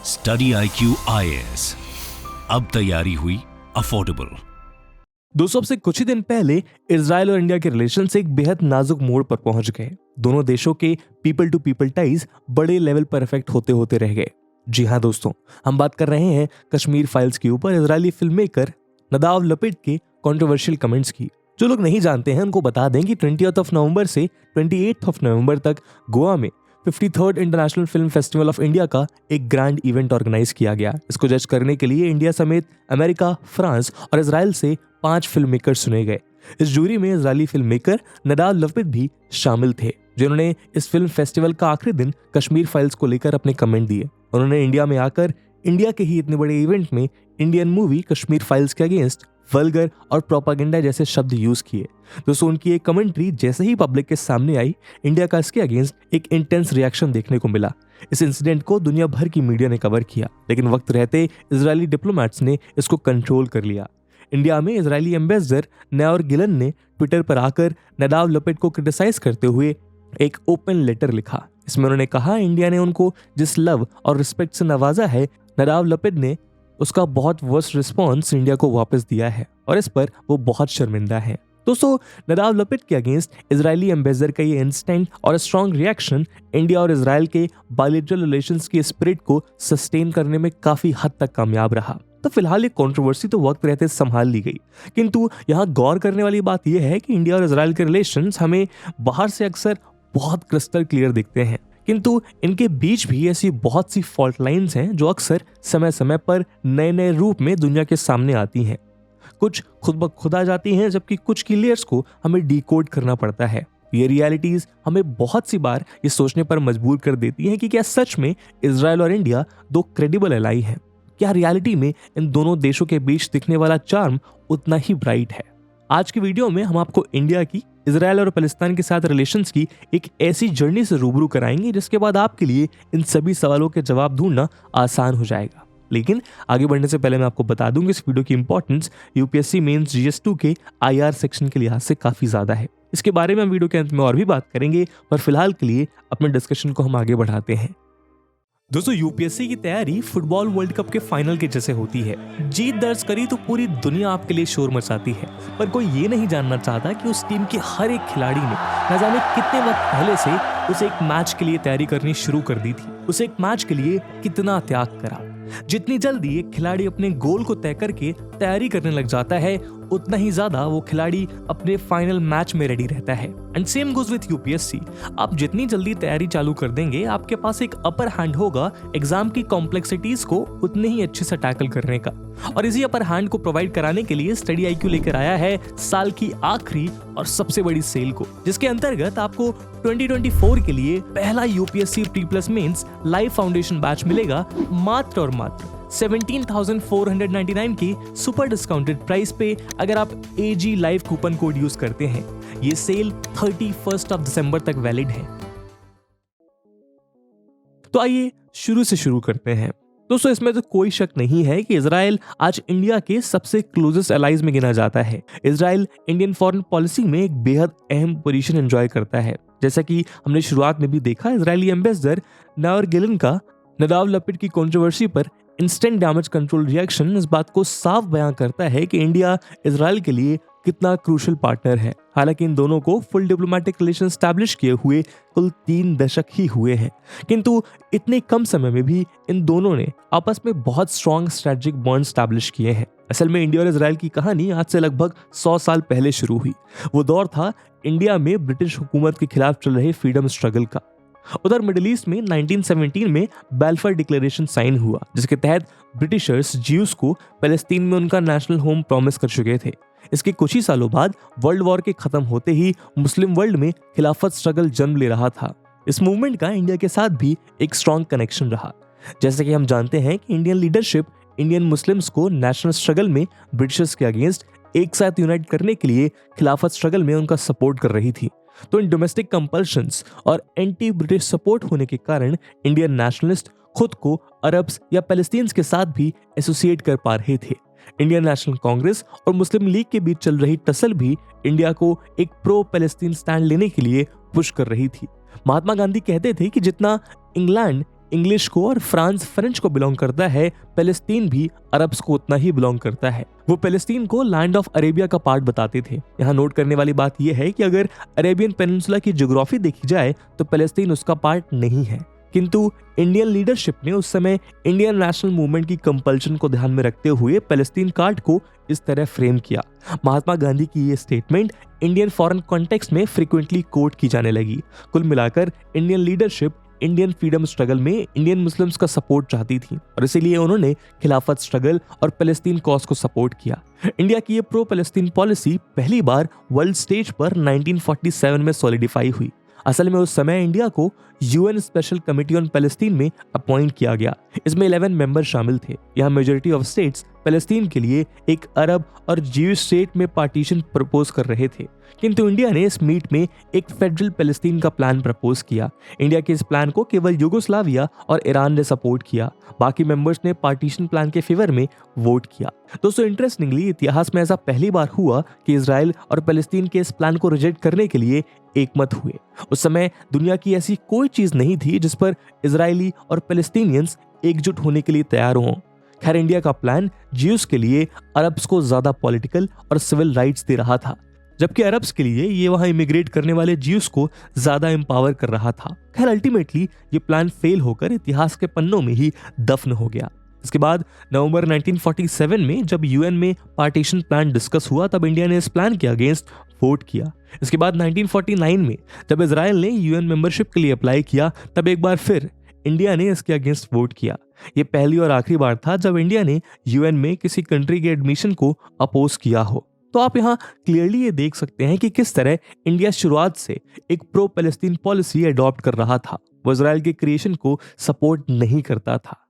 Study IQ IAS, अब तैयारी हुई अफोर्डेबल। दोस्तों, अब से कुछ ही दिन पहले इजराइल और इंडिया के रिलेशंस एक बेहद नाजुक मोड़ पर पहुंच गए। दोनों देशों के पीपल टू पीपल टाइज बड़े लेवल पर इफेक्ट होते होते रह गए। जी हाँ दोस्तों, हम बात कर रहे हैं कश्मीर फाइल्स के ऊपर इजरायली फिल्म मेकर नदाव लपिड के कंट्रोवर्शियल कमेंट्स की। जो लोग नहीं जानते हैं उनको बता दें कि 20 नवंबर से 28 नवंबर तक गोवा में 53rd international film festival of India का एक ग्रैंड इवेंट ऑर्गेनाइज किया गया। इसको जज करने के लिए इंडिया समेत अमेरिका, फ्रांस और इजराइल से 5 फिल्म मेकर चुने गए। इस जूरी में इजरायली फिल्म मेकर नदाव लपिड भी शामिल थे, जिन्होंने इस फिल्म फेस्टिवल का आखिरी दिन कश्मीर फाइल्स को लेकर अपने कमेंट दिए। उन्होंने इंडिया में आकर इंडिया के ही इतने बड़े इवेंट में इंडियन मूवी कश्मीर फाइल्स के अगेंस्ट वल्गर और प्रोपागेंडा जैसे शब्द यूज किए। दोस्तों, उनकी एक कमेंट्री जैसे ही पब्लिक के सामने आई, इंडिया का इसके अगेंस्ट एक इंटेंस रिएक्शन देखने को मिला। इस इंसिडेंट को दुनिया भर की मीडिया ने कवर किया, लेकिन वक्त रहते इजरायली डिप्लोमेट्स ने इसको कंट्रोल कर लिया। इंडिया में इजरायली एम्बेसडर नायोर गिलन ने ट्विटर पर आकर नदाव लपिड को क्रिटिसाइज करते हुए एक ओपन लेटर लिखा। इसमें उन्होंने कहा, इंडिया ने उनको जिस लव और रिस्पेक्ट से नवाजा है, नदाव लपिड ने उसका बहुत वर्स्ट रिस्पॉन्स इंडिया को वापस दिया है और इस पर वो बहुत शर्मिंदा है। दोस्तों, नदाव लपिड के अगेंस्ट इजरायली एम्बेसडर का ये इंस्टेंट और स्ट्रॉन्ग रिएक्शन इंडिया और इजराइल के बायलैटरल रिलेशंस की स्पिरिट को सस्टेन करने में काफी हद तक कामयाब रहा। तो फिलहाल ये कंट्रोवर्सी तो वक्त रहते संभाल ली गई, किंतु यहाँ गौर करने वाली बात यह है कि इंडिया और इजराइल के रिलेशंस हमें बाहर से अक्सर बहुत क्रिस्टल क्लियर दिखते हैं, किंतु इनके बीच भी ऐसी बहुत सी फॉल्ट लाइंस हैं जो अक्सर समय समय पर नए नए रूप में दुनिया के सामने आती हैं। कुछ खुद ब खुद आ जाती हैं, जबकि कुछ की लेयर्स को हमें डिकोड करना पड़ता है। ये रियलिटीज हमें बहुत सी बार ये सोचने पर मजबूर कर देती हैं कि क्या सच में इजराइल और इंडिया दो क्रेडिबल एलाई हैं? क्या रियलिटी में इन दोनों देशों के बीच दिखने वाला चार्म उतना ही ब्राइट है? आज की वीडियो में हम आपको इंडिया की इजराइल और पैलेस्टाइन के साथ रिलेशंस की एक ऐसी जर्नी से रूबरू कराएंगे जिसके बाद आपके लिए इन सभी सवालों के जवाब ढूंढना आसान हो जाएगा। लेकिन आगे बढ़ने से पहले मैं आपको बता दूं कि इस वीडियो की इंपॉर्टेंस यूपीएससी मेंस GS2 के IR सेक्शन के लिहाज से काफी ज्यादा है। इसके बारे में हम वीडियो के अंत में और भी बात करेंगे, पर फिलहाल के लिए अपने डिस्कशन को हम आगे बढ़ाते हैं। दोस्तों, यूपीएससी की तैयारी फुटबॉल वर्ल्ड कप के फाइनल के जैसे होती है। जीत दर्ज करी तो पूरी दुनिया आपके लिए शोर मचाती है, पर कोई ये नहीं जानना चाहता कि उस टीम के हर एक खिलाड़ी ने न जाने कितने वक्त पहले से उस एक मैच के लिए तैयारी करनी शुरू कर दी थी। उस एक मैच के लिए कितना त्याग करा। जितनी जल्दी एक खिलाड़ी अपने गोल को तय करके तैयारी करने लग जाता है, उतना ही ज्यादा वो खिलाड़ी अपने फाइनल मैच में रेडी रहता है। And same goes with UPSC. आप जितनी जल्दी तैयारी चालू कर देंगे, आपके पास एक अपर हैंड होगा एग्जाम की कॉम्प्लेक्सिटीज को उतने ही अच्छे से टैकल करने का। और इसी अपर हैंड को प्रोवाइड कराने के लिए स्टडी IQ लेकर आया है साल की आखिरी और सबसे बड़ी सेल को, जिसके अंतर्गत आपको 2024 के लिए पहला UPSC pre plus mains live foundation batch मिलेगा मात्र और मात्र 17,499 की सुपर डिस्काउंटेड प्राइस पे, अगर आप AG live coupon code use करते हैं। ये सेल 31 दिसंबर तक वैलिड है। तो आइए शुरू से शुरू करते हैं। दोस्तों, इसमें तो कोई शक नहीं है कि इजराइल आज इंडिया के सबसे क्लोजेस्ट एलाइज में गिना जाता है। इजराइल इंडियन फॉरेन पॉलिसी में एक बेहद अहम पोजीशन एंजॉय करता है। जैसा कि हमने शुरुआत में भी देखा, इजरायली एम्बेसडर नायोर गिलन का नदाव लपिड की कंट्रोवर्सी पर इंस्टेंट डैमेज कंट्रोल रिएक्शन इस बात को साफ बयां करता है कि इंडिया इजराइल के लिए कितना क्रूशियल पार्टनर है। हालांकि इन दोनों को फुल डिप्लोमेटिक रिलेशन स्टैब्लिश किए हुए कुल 3 दशक ही हुए हैं, किंतु इतने कम समय में भी इन दोनों ने आपस में बहुत स्ट्रॉन्ग स्ट्रेटेजिक बॉन्ड स्टैब्लिश किए हैं। असल में इंडिया और इजराइल की कहानी आज से लगभग 100 साल पहले शुरू हुई। वो दौर था इंडिया में ब्रिटिश हुकूमत के खिलाफ चल रहे फ्रीडम स्ट्रगल का। उधर मिडिल ईस्ट में 1917 में बैल्फर डिक्लेरेशन साइन हुआ, जिसके तहत ब्रिटिशर्स ज्यूज को पैलेस्तीन में उनका नेशनल होम प्रॉमिस कर चुके थे। इसके कुछ ही सालों बाद वर्ल्ड वॉर के खत्म होते ही मुस्लिम वर्ल्ड में खिलाफत स्ट्रगल जन्म ले रहा था। इस मूवमेंट का इंडिया के साथ भी एक स्ट्रॉन्ग कनेक्शन रहा। जैसे कि हम जानते हैं कि इंडियन लीडरशिप इंडियन मुस्लिम्स को नेशनल स्ट्रगल में ब्रिटिशर्स के अगेंस्ट एक साथ यूनाइट करने के लिए खिलाफत स्ट्रगल में उनका सपोर्ट कर रही थी। तो इन डोमेस्टिक कंपल्शंस और एंटी ब्रिटिश सपोर्ट होने के कारण इंडियन नेशनलिस्ट खुद को अरब्स या पैलेस्टीन्स के साथ भी एसोसिएट कर पा रहे थे। इंडियन नेशनल कांग्रेस और मुस्लिम लीग के बीच चल रही टसल भी इंडिया को एक प्रो पैलेस्टीन स्टैंड लेने के लिए पुश कर रही थी। महात्मा गांधी कहते थे कि जितना इंग्लैंड इंग्लिश को और फ्रांस फ्रेंच को बिलोंग करता है, पैलेस्टीन भी अरब्स को उतना ही बिलोंग करता है। वो पैलेस्टीन को लैंड ऑफ अरेबिया का पार्ट बताते थे। यहाँ नोट करने वाली बात यह है कि अगर अरेबियन पेनिनसुला की ज्योग्राफी देखी जाए तो पैलेस्टीन उसका पार्ट नहीं है, किंतु इंडियन लीडरशिप ने उस समय इंडियन नेशनल मूवमेंट की कंपल्शन को ध्यान में रखते हुए पैलेस्टीन कार्ड को इस तरह फ्रेम किया। महात्मा गांधी की ये स्टेटमेंट इंडियन फॉरेन कॉन्टेक्स्ट में फ्रीक्वेंटली कोट की जाने लगी। कुल मिलाकर Indian leadership Indian freedom struggle में इंडियन मुस्लिम्स का सपोर्ट चाहती थी और इसीलिए उन्होंने खिलाफत स्ट्रगल और पैलेस्टीन कॉज को सपोर्ट किया। इंडिया की ये प्रो पैलेस्टीन पॉलिसी पहली बार वर्ल्ड स्टेज पर 1947 में सॉलिडिफाई हुई। असल में उस समय इंडिया को UN special committee on Palestine में अपॉइंट किया गया। इसमें 11 मेंबर शामिल थे। यहाँ मेजॉरिटी ऑफ स्टेट्स पैलेस्टीन के लिए एक अरब और ज्यूइश स्टेट में पार्टीशन प्रपोज कर रहे थे, किंतु इंडिया ने इस मीट में एक फेडरल पैलेस्टीन का प्लान प्रपोज किया। इंडिया के इस प्लान को केवल यूगोस्लाविया और ईरान ने सपोर्ट किया, बाकी मेंबर्स ने पार्टीशन प्लान के फेवर में वोट किया। दोस्तों, इंटरेस्टिंगली इतिहास में ऐसा पहली बार हुआ कि इजराइल और पैलेस्टीन के इस प्लान को रिजेक्ट करने के लिए एकमत हुए। उस समय दुनिया की ऐसी कोई चीज नहीं थी जिस पर इजरायली और पैलेस्टीनियंस एकजुट होने के लिए तैयार हों। खैर, इंडिया का प्लान ज्यूस के लिए अरब्स को ज्यादा पॉलिटिकल और सिविल राइट्स दे रहा था, जबकि अरब्स के लिए ये वहां इमिग्रेट करने वाले ज्यूस को ज्यादा एम्पावर कर रहा था। खैर, अल्टीमेटली ये प्लान फेल होकर इतिहास के पन्नों में ही दफन हो गया। इसके बाद नवंबर 1947 में जब यूएन में पार्टीशन प्लान डिस्कस हुआ, तब इंडिया ने इस प्लान के अगेंस्ट वोट किया। इसके बाद 1949 में जब इजराइल ने यूएन मेंबरशिप के लिए अप्लाई किया, तब एक बार फिर इंडिया ने इसके अगेंस्ट वोट किया। ये पहली और आखिरी बार था जब इंडिया ने यूएन में किसी कंट्री के एडमिशन को अपोज किया हो। तो आप यहाँ क्लियरली ये देख सकते हैं कि किस तरह इंडिया शुरुआत से एक प्रो पैलेस्टीन पॉलिसी अडॉप्ट कर रहा था। वो इजराइल के क्रिएशन को सपोर्ट नहीं करता था,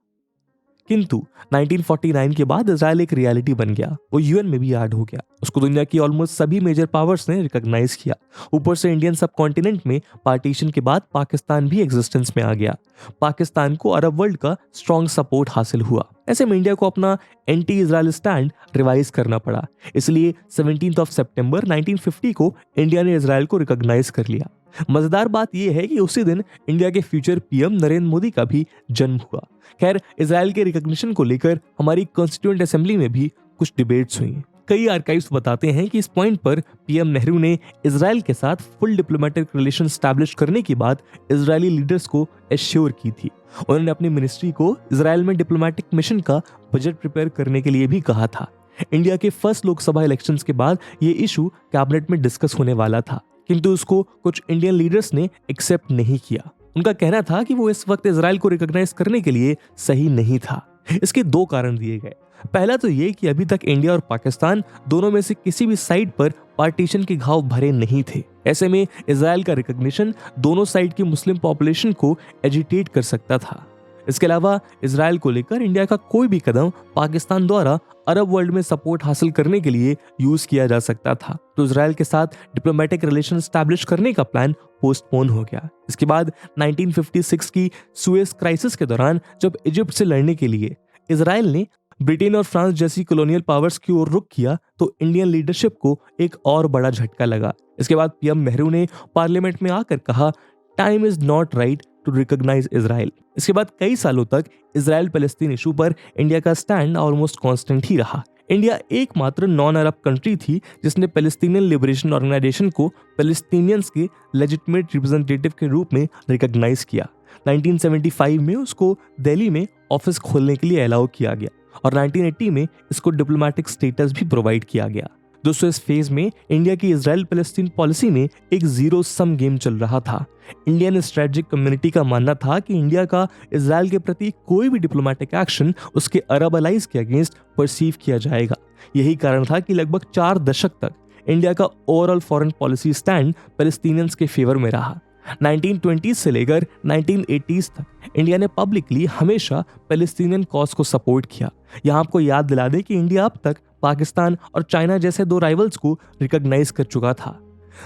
किंतु 1949 के बाद इजराइल एक रियलिटी बन गया। वो यूएन में भी ऐड हो गया। उसको दुनिया की ऑलमोस्ट सभी मेजर पावर्स ने रिकॉग्नाइज किया। ऊपर से इंडियन सब कॉन्टिनेंट में पार्टीशन के बाद पाकिस्तान भी एग्जिस्टेंस में आ गया। पाकिस्तान को अरब वर्ल्ड का स्ट्रॉन्ग सपोर्ट हासिल हुआ। ऐसे में इंडिया को अपना एंटी इजराइल स्टैंड रिवाइज करना पड़ा। इसलिए 17 सितंबर 1950 को इंडिया ने इजराइल को रिकॉग्नाइज कर लिया। मजेदार बात यह है कि उसी दिन इंडिया के फ्यूचर पीएम नरेंद्र मोदी का भी जन्म हुआ। खैर, इजराइल के रिकॉग्निशन को लेकर हमारी कॉन्स्टिट्यूएंट असेंबली में भी कुछ डिबेट्स हुई। कई आर्काइव्स बताते हैं कि इस पॉइंट पर पीएम नेहरू ने इजराइल के साथ फुल डिप्लोमेटिक रिलेशन स्टैब्लिश करने की बात इजरायली लीडर्स को एश्योर की थी। उन्होंने अपनी मिनिस्ट्री को इजराइल में डिप्लोमेटिक मिशन का बजट प्रिपेयर करने के लिए भी कहा था। इंडिया के फर्स्ट लोकसभा इलेक्शंस के बाद ये इशू कैबिनेट में डिस्कस होने वाला था, किंतु उसको कुछ इंडियन लीडर्स ने एक्सेप्ट नहीं किया। उनका कहना था कि वो इस वक्त इजराइल को रिकॉग्नाइज करने के लिए सही नहीं था। इसके दो कारण दिए गए। पहला तो ये कि अभी तक इंडिया और पाकिस्तान दोनों में से किसी भी साइड पर पार्टीशन के घाव भरे नहीं थे। ऐसे में इजराइल का रिकॉग्निशन दोनों साइड की मुस्लिम पॉपुलेशन को एजिटेट कर सकता था। इसके अलावा इजराइल को लेकर इंडिया का कोई भी कदम पाकिस्तान द्वारा अरब वर्ल्ड में सपोर्ट हासिल करने के लिए यूज किया जा सकता था। तो इजराइल के साथ डिप्लोमेटिक रिलेशन स्टैब्लिश करने का प्लान पोस्टपोन हो गया। इसके बाद 1956 की सुएज क्राइसिस के दौरान जब इजिप्ट से लड़ने के लिए इजराइल ने ब्रिटेन और फ्रांस जैसी कॉलोनियल पावर्स की ओर रुख किया, तो इंडियन लीडरशिप को एक और बड़ा झटका लगा। इसके बाद पीएम नेहरू ने पार्लियामेंट में आकर कहा, time is not right to recognise Israel. इसके बाद कई सालों तक इजराइल पैलेस्टीन इशू पर इंडिया का स्टैंड ऑलमोस्ट कांस्टेंट ही रहा। इंडिया एकमात्र नॉन अरब कंट्री थी जिसने पैलेस्टीनियन लिबरेशन ऑर्गेनाइजेशन को पैलेस्टीनियंस के लेजिटिमेट रिप्रेजेंटेटिव के रूप में रिकॉग्नाइज किया। 1975 में उसको दिल्ली में ऑफिस खोलने के लिए अलाउ किया गया और 1980 में इसको डिप्लोमेटिक स्टेटस भी प्रोवाइड किया गया। दोस्तों, इस फेज में इंडिया की इजराइल पैलेस्टीन पॉलिसी में एक जीरो सम गेम चल रहा था। इंडियन स्ट्रेटेजिक कम्युनिटी का मानना था कि इंडिया का इजराइल के प्रति कोई भी डिप्लोमेटिक एक्शन उसके अरब अलाइज के अगेंस्ट परसीव किया जाएगा। यही कारण था कि लगभग 4 दशक तक इंडिया का overall foreign policy stand Palestinians के फेवर में रहा। 1920s से लेकर 1980s तक इंडिया ने पब्लिकली हमेशा पैलेस्टीनियन कॉज को सपोर्ट किया। यहाँ आपको याद दिला दें कि इंडिया अब तक पाकिस्तान और चाइना जैसे 2 राइवल्स को रिकॉग्नाइज कर चुका था,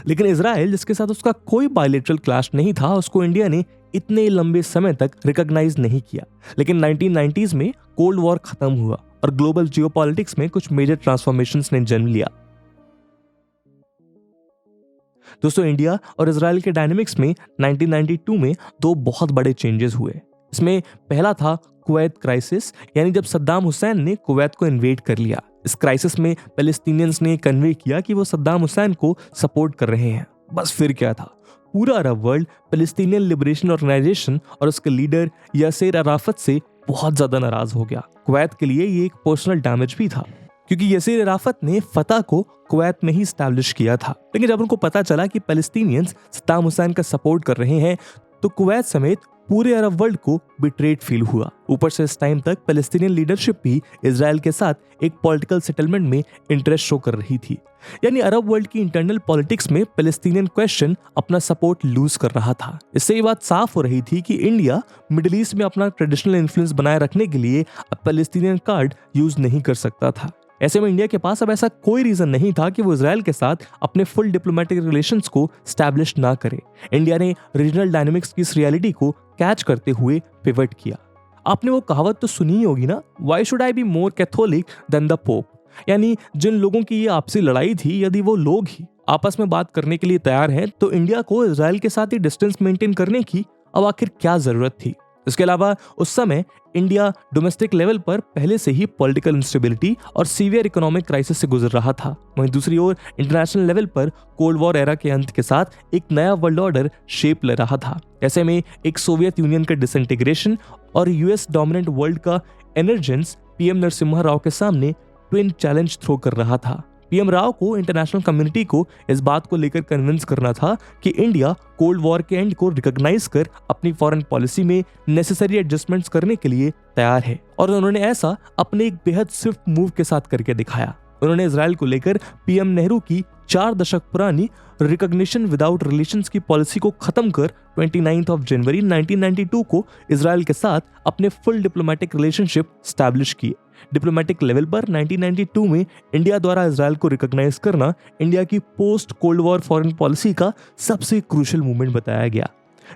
लेकिन इजराइल, जिसके साथ उसका कोई बायलैटरल क्लैश नहीं था, उसको इंडिया ने इतने लंबे समय तक रिकॉग्नाइज नहीं किया। लेकिन 1990s में कोल्ड वॉर खत्म हुआ और ग्लोबल जियोपॉलिटिक्स में कुछ मेजर ट्रांसफॉर्मेशंस ने जन्म लिया। दोस्तों, इंडिया और इजराइल के डायनेमिक्स में 1992 में 2 बहुत बड़े चेंजेस हुए। इसमें पहला था कुवैत क्राइसिस, यानी जब सद्दाम हुसैन ने कुवैत को इन्वेड कर लिया। इस क्राइसिस में पैलेस्टीनियंस ने कन्वे किया कि वो सद्दाम हुसैन को सपोर्ट कर रहे हैं। बस फिर क्या था, पूरा Arab world Palestinian liberation organisation और उसके लीडर यासिर अराफत से बहुत ज्यादा नाराज हो गया। कुवैत के लिए ये एक पर्सनल डैमेज भी था, क्योंकि यासिर अराफत ने फतह को कुवैत में ही स्टैब्लिश किया था। लेकिन जब उनको पता चला कि पैलेस्टीनियंस सद्दाम हुसैन का सपोर्ट कर रहे हैं, तो कुवैत समेत पूरे अरब वर्ल्ड को बिट्रेड फील हुआ। ऊपर से इस टाइम तक पैलेस्टीनियन लीडरशिप भी इजराइल के साथ एक पॉलिटिकल सेटलमेंट में इंटरेस्ट शो कर रही थी, यानी अरब वर्ल्ड की इंटरनल पॉलिटिक्स में पैलेस्टीनियन क्वेश्चन अपना सपोर्ट लूज कर रहा था। इससे ये बात साफ हो रही थी कि इंडिया मिडिल ईस्ट में अपना ट्रेडिशनल इन्फ्लुएंस बनाए रखने के लिए अब पैलेस्टीनियन कार्ड यूज नहीं कर सकता था। ऐसे में इंडिया के पास अब ऐसा कोई रीजन नहीं था कि वो इजराइल के साथ अपने फुल डिप्लोमेटिक रिलेशंस को स्टैब्लिश ना करे। इंडिया ने रीजनल डायनामिक्स की इस रियलिटी को कैच करते हुए पिवट किया। आपने वो कहावत तो सुनी ही होगी ना, why should I be more Catholic than the pope, यानी जिन लोगों की ये आपसी लड़ाई थी, यदि वो लोग ही आपस में बात करने के लिए तैयार हैं, तो इंडिया को इजराइल के साथ ही डिस्टेंस मेंटेन करने की अब आखिर क्या जरूरत थी। इसके अलावा उस समय इंडिया डोमेस्टिक लेवल पर पहले से ही पॉलिटिकल इंस्टेबिलिटी और सीवियर इकोनॉमिक क्राइसिस से गुजर रहा था। वहीं दूसरी ओर इंटरनेशनल लेवल पर कोल्ड वॉर एरा के अंत के साथ एक नया वर्ल्ड ऑर्डर शेप ले रहा था। ऐसे में एक सोवियत यूनियन का डिसइंटीग्रेशन और यूएस डोमिनेंट वर्ल्ड का एमरजेंस पीएम नरसिम्हा राव के सामने ट्विन चैलेंज थ्रो कर रहा था। पीएम राव को इंटरनेशनल कम्युनिटी को इस बात को लेकर कन्विंस करना था कि इंडिया कोल्ड वॉर के एंड को रिकॉग्नाइज कर अपनी फॉरेन पॉलिसी में नेसेसरी एडजस्टमेंट्स करने के लिए तैयार है, और उन्होंने ऐसा अपने एक बेहद स्विफ्ट मूव के साथ करके दिखाया। उन्होंने इजराइल को लेकर पीएम नेहरू की 4 दशक पुरानी रिकॉग्निशन विदाउट रिलेशंस की पॉलिसी को खत्म कर 29 जनवरी 1992 को इजराइल के साथ अपने फुल डिप्लोमेटिक रिलेशनशिप स्टैब्लिश किए। डिप्लोमेटिक लेवल पर 1992 में इंडिया द्वारा इजराइल को रिकॉग्नाइज करना इंडिया की post cold war foreign policy का सबसे क्रूशियल मूवमेंट बताया गया।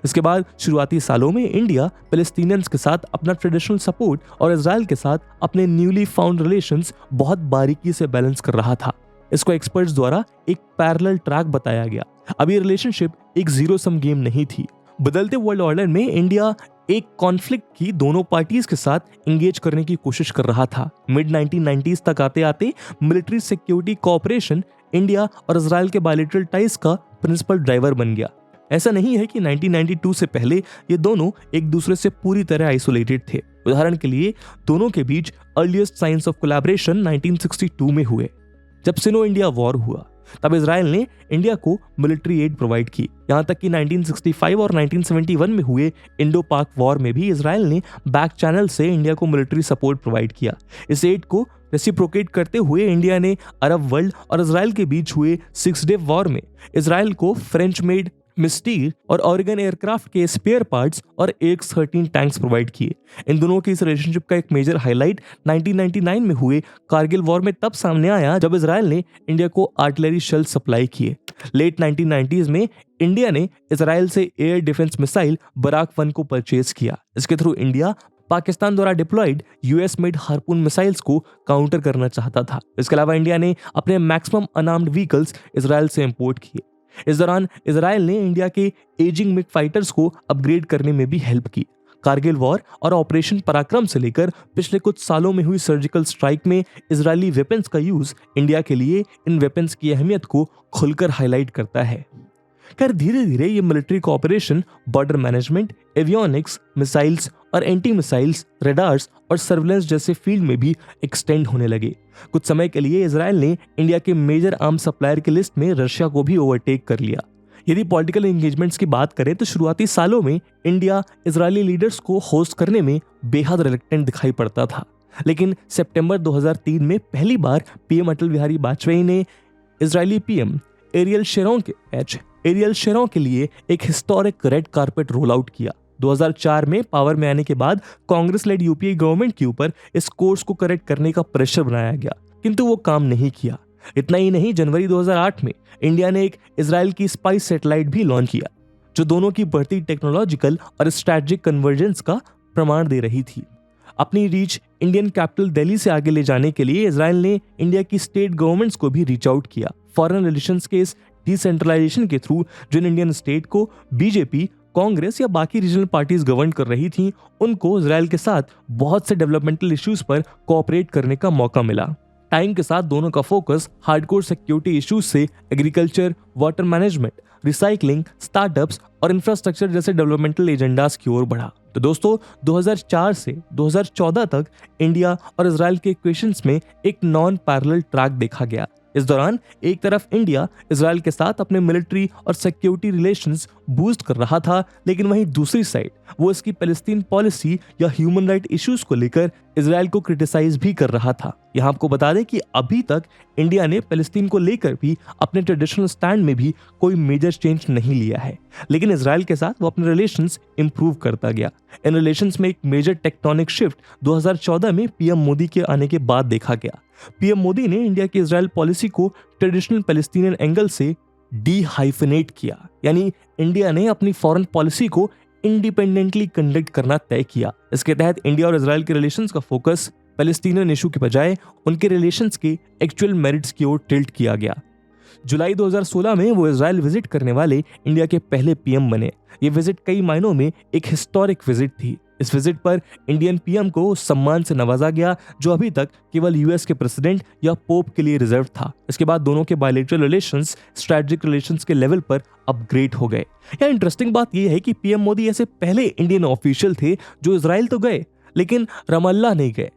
इसके बाद शुरुआती सालों में इंडिया पैलेस्टीनियंस के साथ अपना ट्रेडिशनल सपोर्ट और इजराइल के साथ अपने न्यूली फाउंड रिलेशंस बहुत बारीकी से बैलेंस कर रहा था। इसको एक्सपर्ट्स द्वारा एक पैरेलल ट्रैक बताया गया। अब ये रिलेशनशिप एक जीरो सम गेम नहीं थी। बदलते वर्ल्ड ऑर्डर में इंडिया एक कॉन्फ्लिक्ट की दोनों पार्टीज के साथ एंगेज करने की कोशिश कर रहा था। मिड 1990s तक आते आते मिलिट्री सिक्योरिटी कोऑपरेशन इंडिया और इजराइल के बायलैटरल टाइज का प्रिंसिपल ड्राइवर बन गया। ऐसा नहीं है कि 1992 से पहले ये दोनों एक दूसरे से पूरी तरह आइसोलेटेड थे। उदाहरण के लिए दोनों के बीच अर्लीस्ट साइंस ऑफ कोलैबोरेशन 1962 में हुए, जब सिनो इंडिया वॉर हुआ। तब इजराइल ने इंडिया को मिलिट्री एड प्रोवाइड की। यहाँ तक कि 1965 और 1971 में हुए इंडो पाक वॉर में भी इजराइल ने बैक चैनल से इंडिया को मिलिट्री सपोर्ट प्रोवाइड किया। इस एड को रेसिप्रोकेट करते हुए इंडिया ने अरब वर्ल्ड और इजराइल के बीच हुए 6 डे वॉर में इजराइल को फ्रेंच मेड मिस्टीर और ऑरिगन एयरक्राफ्ट के स्पेयर पार्ट्स और X-13 टैंक्स प्रोवाइड किए। इन दोनों की इस रिलेशनशिप का एक मेजर हाईलाइट 1999 में हुए कारगिल वॉर में तब सामने आया, जब इजराइल ने इंडिया को आर्टिलरी शेल सप्लाई किए। लेट 1990s में इंडिया ने इजराइल से एयर डिफेंस मिसाइल बराक 1 को परचेज किया। इसके थ्रू इंडिया पाकिस्तान द्वारा deployed US made Harpoon missiles को काउंटर करना चाहता था। इसके अलावा इंडिया ने अपने मैक्सिमम अनआर्म्ड व्हीकल्स इजराइल से इंपोर्ट किए। इस दौरान इजराइल ने इंडिया के एजिंग मिग फाइटर्स को अपग्रेड करने में भी हेल्प की। कारगिल वॉर और ऑपरेशन पराक्रम से लेकर पिछले कुछ सालों में हुई सर्जिकल स्ट्राइक में इजरायली वेपन्स का यूज इंडिया के लिए इन वेपन्स की अहमियत को खुलकर हाईलाइट करता है। खैर धीरे धीरे ये military cooperation border management, avionics, missiles और एंटी मिसाइल्स, रेडार्स और सर्विलेंस जैसे फील्ड में भी एक्सटेंड होने लगे। कुछ समय के लिए इजराइल ने इंडिया के मेजर आर्म सप्लायर की लिस्ट में रशिया को भी ओवरटेक कर लिया। यदि पॉलिटिकल एंगेजमेंट्स की बात करें तो शुरुआती सालों में इंडिया इजरायली लीडर्स को होस्ट करने में बेहद रिलक्टेंट दिखाई पड़ता था, लेकिन सितंबर 2003 में पहली बार पीएम अटल बिहारी वाजपेयी ने इजरायली पीएम एरियल शेरों के लिए एक historic red carpet roll out किया। 2004 में पावर में आने के बाद कांग्रेस लेड यूपीए गवर्नमेंट के ऊपर इस कोर्स को करेक्ट करने का प्रेशर बनाया गया, किंतु वो काम नहीं किया। इतना ही नहीं, जनवरी 2008 में इंडिया ने एक इजराइल की स्पाइस सैटेलाइट भी लॉन्च किया, जो दोनों की बढ़ती टेक्नोलॉजिकल और स्ट्रैटेजिक कन्वर्जेंस का प्रमाण दे रही थी। अपनी रीच इंडियन कैपिटल दिल्ली से आगे ले जाने के लिए इजराइल ने इंडिया की स्टेट गवर्नमेंट्स को भी रीच आउट किया। फॉरेन रिलेशंस के इस डिसेंट्रलाइजेशन के थ्रू जिन इंडियन स्टेट को बीजेपी, कांग्रेस या बाकी रीजनल पार्टीज गवर्न कर रही थीं, उनको इजराइल के साथ बहुत से डेवलपमेंटल इश्यूज पर कोऑपरेट करने का मौका मिला। टाइम के साथ दोनों का फोकस हार्डकोर सिक्योरिटी इश्यूज से agriculture, water management, recycling, startups और इंफ्रास्ट्रक्चर जैसे डेवलपमेंटल एजेंडाज की ओर बढ़ा। तो दोस्तों 2004 से 2014 तक इंडिया और इजराइल के इक्वेशंस में एक नॉन पैरेलल ट्रैक देखा गया। इस दौरान एक तरफ इंडिया इजराइल के साथ अपने मिलिट्री और सिक्योरिटी रिलेशंस बूस्ट कर रहा था, लेकिन वहीं दूसरी साइड वो इसकी पैलेस्टीन पॉलिसी या ह्यूमन राइट इश्यूज को लेकर इजराइल को क्रिटिसाइज भी कर रहा था। यहाँ आपको बता दें कि अभी तक इंडिया ने पैलेस्टीन को लेकर भी अपने ट्रेडिशनल स्टैंड में भी कोई मेजर चेंज नहीं लिया है, लेकिन इजराइल के साथ वो अपने रिलेशंस इंप्रूव करता गया। इन रिलेशंस में एक मेजर टेक्टोनिक शिफ्ट 2014 में पीएम मोदी के आने के बाद देखा गया। पीएम मोदी ने इंडिया की इजराइल पॉलिसी को ट्रेडिशनल पैलेस्टीनियन एंगल से डी-हाइफनेट किया, यानी इंडिया ने अपनी फॉरेन पॉलिसी को इंडिपेंडेंटली कंडक्ट करना तय किया। इसके तहत इंडिया और इजराइल के रिलेशंस का फोकस पैलेस्टीनियन इशू के बजाय उनके रिलेशंस के एक्चुअल मेरिट्स की ओर टिल्ट किया गया। जुलाई 2016 में वो इजराइल विजिट करने वाले इंडिया के पहले पीएम बने। ये विजिट कई मायनों में एक हिस्टोरिक विजिट थी। इस विजिट पर इंडियन पीएम को उस सम्मान से नवाजा गया जो अभी तक केवल यूएस के प्रेसिडेंट या पोप के लिए रिजर्व था। इसके बाद दोनों के बायलैटरल रिलेशंस स्ट्रेटेजिक रिलेशंस के लेवल पर अपग्रेड हो गए। यहाँ इंटरेस्टिंग बात यह है कि पीएम मोदी ऐसे पहले इंडियन ऑफिशियल थे जो इजराइल तो गए लेकिन रमल्ला नहीं गए।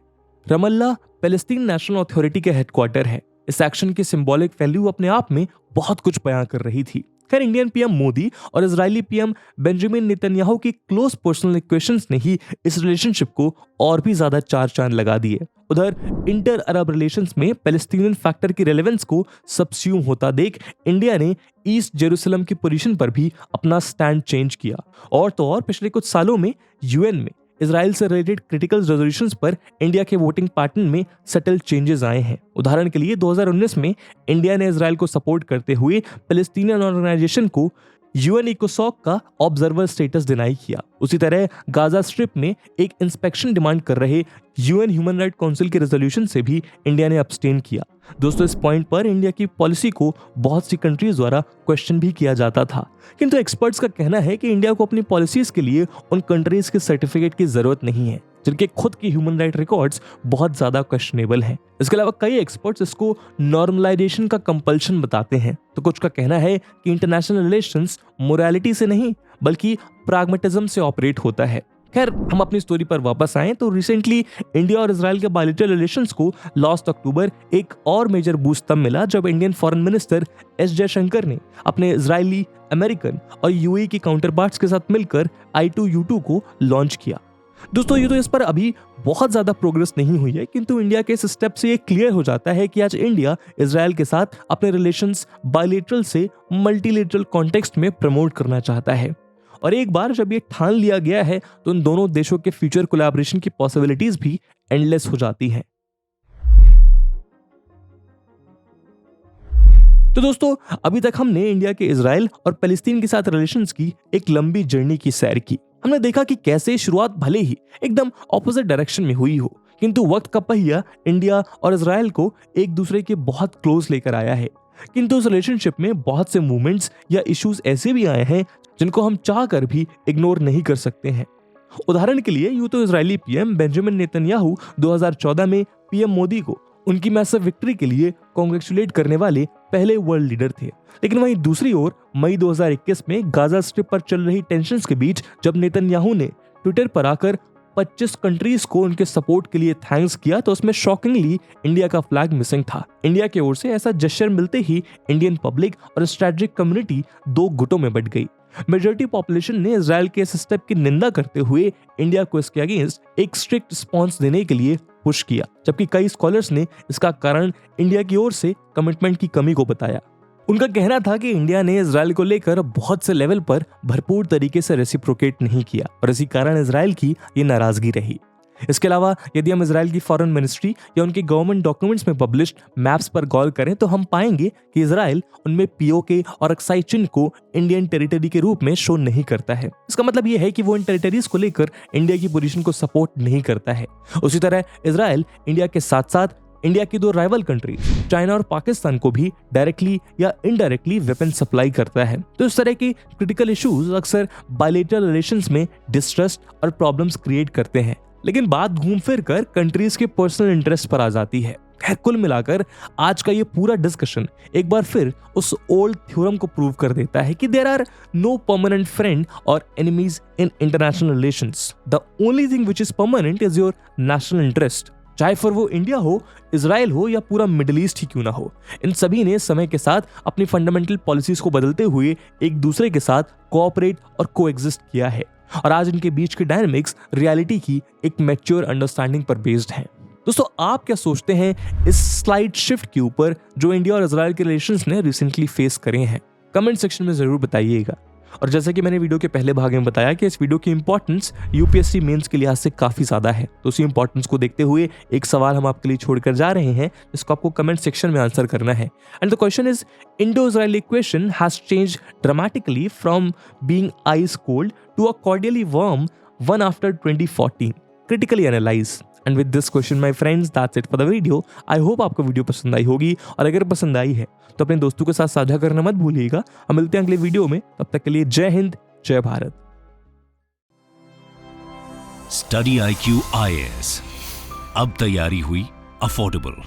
रमल्ला पैलेस्टीन नेशनल अथॉरिटी के हेडक्वार्टर है। इस एक्शन की सिंबॉलिक वैल्यू अपने आप में बहुत कुछ बयां कर रही थी। खैर, इंडियन पीएम मोदी और इजरायली पीएम बेंजामिन नेतन्याहू की क्लोज पर्सनल इक्वेशंस ने ही इस रिलेशनशिप को और भी ज्यादा चार चांद लगा दिए। उधर इंटर अरब रिलेशंस में पैलेस्टीनियन फैक्टर की रेलेवेंस को सबस्यूम होता देख इंडिया ने ईस्ट जेरूसलम की पोजीशन पर भी अपना स्टैंड चेंज किया। और तो और पिछले कुछ सालों में यूएन में इजराइल से रिलेटेड क्रिटिकल रेजोल्यूशंस पर इंडिया के वोटिंग पैटर्न में सटल चेंजेस आए हैं। उदाहरण के लिए 2019 में इंडिया ने इजराइल को सपोर्ट करते हुए पैलेस्टीनियन ऑर्गेनाइजेशन को यूएन इकोसॉक का ऑब्जर्वर स्टेटस डिनाई किया। उसी तरह गाजा स्ट्रिप में एक इंस्पेक्शन डिमांड कर रहे यूएन ह्यूमन राइट काउंसिल के रेजोल्यूशन से भी इंडिया ने अब्सटेन किया। दोस्तों, इस पॉइंट पर इंडिया की पॉलिसी को बहुत सी कंट्रीज द्वारा क्वेश्चन भी किया जाता था, किंतु एक्सपर्ट्स का कहना है कि इंडिया को अपनी पॉलिसीज के लिए उन कंट्रीज के सर्टिफिकेट की जरूरत नहीं है जिनके खुद की ह्यूमन राइट रिकॉर्ड्स बहुत ज्यादा क्वेश्चनेबल हैं। इसके अलावा कई एक्सपर्ट्स इसको नॉर्मलाइजेशन का कंपल्शन बताते हैं, तो कुछ का कहना है कि इंटरनेशनल रिलेशंस मोरालिटी से नहीं बल्कि प्राग्मेटिज्म से ऑपरेट होता है। खैर, हम अपनी स्टोरी पर वापस आएं तो रिसेंटली इंडिया और इजराइल के बायलैटरल रिलेशंस को लास्ट अक्टूबर एक और मेजर बूस्ट तब मिला जब Indian foreign minister S Jaishankar ने अपने इजरायली, अमेरिकन और यूएई की काउंटरपार्ट्स के साथ मिलकर I2U2 को लॉन्च किया। दोस्तों, ये तो इस पर अभी बहुत ज्यादा प्रोग्रेस नहीं हुई है, किंतु इंडिया के इस स्टेप से ये क्लियर हो जाता है कि आज इंडिया इजराइल के साथ अपने रिलेशंस बायलैटरल से मल्टीलेटरल कॉन्टेक्स्ट में प्रमोट करना चाहता है। और एक बार जब ये ठान लिया गया है तो इन दोनों देशों के फ्यूचर कोलैबोरेशन की पॉसिबिलिटीज भी एंडलेस हो जाती हैं। तो दोस्तों, अभी तक हमने इंडिया के इजराइल और पैलेस्टीन के साथ रिलेशंस की एक लंबी जर्नी की सैर की। हमने देखा कि कैसे शुरुआत भले ही एकदम ऑपोजिट डायरेक्शन में हुई हो, किंतु वक्त का पहिया इंडिया और इजराइल को एक दूसरे के बहुत क्लोज लेकर आया है। किंतु उस रिलेशनशिप में बहुत से मूवमेंट्स या इश्यूज ऐसे भी आए हैं जिनको हम चाह कर भी इग्नोर नहीं कर सकते हैं। उदाहरण के लिए यूं तो इजरायली पीएम बेंजामिन नेतन्याहू 2014 में पीएम मोदी को उनकी मैसिव विक्ट्री के लिए कांग्रेचुलेट करने वाले पहले वर्ल्ड लीडर थे, लेकिन वहीं दूसरी ओर मई 2021 में गाजा स्ट्रिप पर चल रही टेंशंस के बीच जब नेतन्याहू ने ट्विटर पर आकर 25 कंट्रीज को उनके सपोर्ट के लिए थैंक्स किया तो उसमें शॉकिंगली इंडिया का फ्लैग मिसिंग था। इंडिया की ओर से ऐसा जेस्चर मिलते ही इंडियन पब्लिक और स्ट्रेटेजिक कम्युनिटी दो गुटों में बंट गई। मेजॉरिटी पॉपुलेशन ने इजराइल के इस स्टेप की निंदा करते हुए इंडिया को इसके अगेंस्ट एक स्ट्रिक्ट रिस्पॉन्स देने के लिए पुश किया, जबकि कई स्कॉलर्स ने इसका कारण इंडिया की ओर से कमिटमेंट की कमी को बताया। उनका कहना था कि इंडिया ने इजराइल को लेकर बहुत से लेवल पर भरपूर तरीके से रेसिप्रोकेट नहीं किया और इसी कारण इजराइल की ये नाराजगी रही। इसके अलावा यदि हम इजराइल की फॉरेन मिनिस्ट्री या उनके गवर्नमेंट डॉक्यूमेंट्स में पब्लिश्ड मैप्स पर गौर करें तो हम पाएंगे कि इजराइल उनमें पीओके और अक्साई चिन्ह को इंडियन टेरिटरी के रूप में शो नहीं करता है। इसका मतलब यह है कि वो इन टेरिटरीज को लेकर इंडिया की पोजीशन को सपोर्ट नहीं करता है। उसी तरह इजराइल इंडिया के साथ साथ इंडिया की दो राइवल कंट्रीज चाइना और पाकिस्तान को भी डायरेक्टली या इनडायरेक्टली वेपन सप्लाई करता है। तो इस तरह की क्रिटिकल इश्यूज अक्सर बायलैटरल रिलेशंस में डिस्ट्रस्ट और प्रॉब्लम्स क्रिएट करते हैं, लेकिन बात घूम फिर कर कंट्रीज के पर्सनल इंटरेस्ट पर आ जाती है। कुल मिलाकर आज का ये पूरा डिस्कशन एक बार फिर उस ओल्ड थ्योरम को प्रूव कर देता है कि there are no permanent friend और enemies in international relations. The only thing which is permanent is your national interest. चाहे फिर वो इंडिया हो, इजराइल हो या पूरा मिडिल ईस्ट ही क्यों ना हो, इन सभी ने समय के साथ अपनी फंडामेंटल पॉलिसीज को बदलते हुए एक दूसरे के साथ कोऑपरेट और कोएग्जिस्ट किया है, और आज इनके बीच के डायनामिक्स रियलिटी की एक मैच्योर अंडरस्टैंडिंग पर बेस्ड है। दोस्तों, आप क्या सोचते हैं इस स्लाइड शिफ्ट के ऊपर जो इंडिया और इजराइल के रिलेशंस ने रिसेंटली फेस करे हैं? कमेंट सेक्शन में जरूर बताइएगा। और जैसा कि मैंने वीडियो के पहले भाग में बताया कि इस वीडियो की इंपॉर्टेंस यूपीएससी मेंस के लिहाज से काफी ज्यादा है, तो उसी इंपॉर्टेंस को देखते हुए एक सवाल हम आपके लिए छोड़कर जा रहे हैं जिसको आपको कमेंट सेक्शन में आंसर करना है। And the question is, Indo Israeli equation has changed dramatically from being ice cold to a cordially warm one after 2014। Critically analyse. And with this question my friends, that's it for the video. I hope आपको video पसंद आई होगी, और अगर पसंद आई है तो अपने दोस्तों के साथ साझा करना मत भूलिएगा। हम मिलते हैं अगले वीडियो में, तब तक के लिए जय हिंद, जय भारत। स्टडी IQ IAS, अब तैयारी हुई अफोर्डेबल।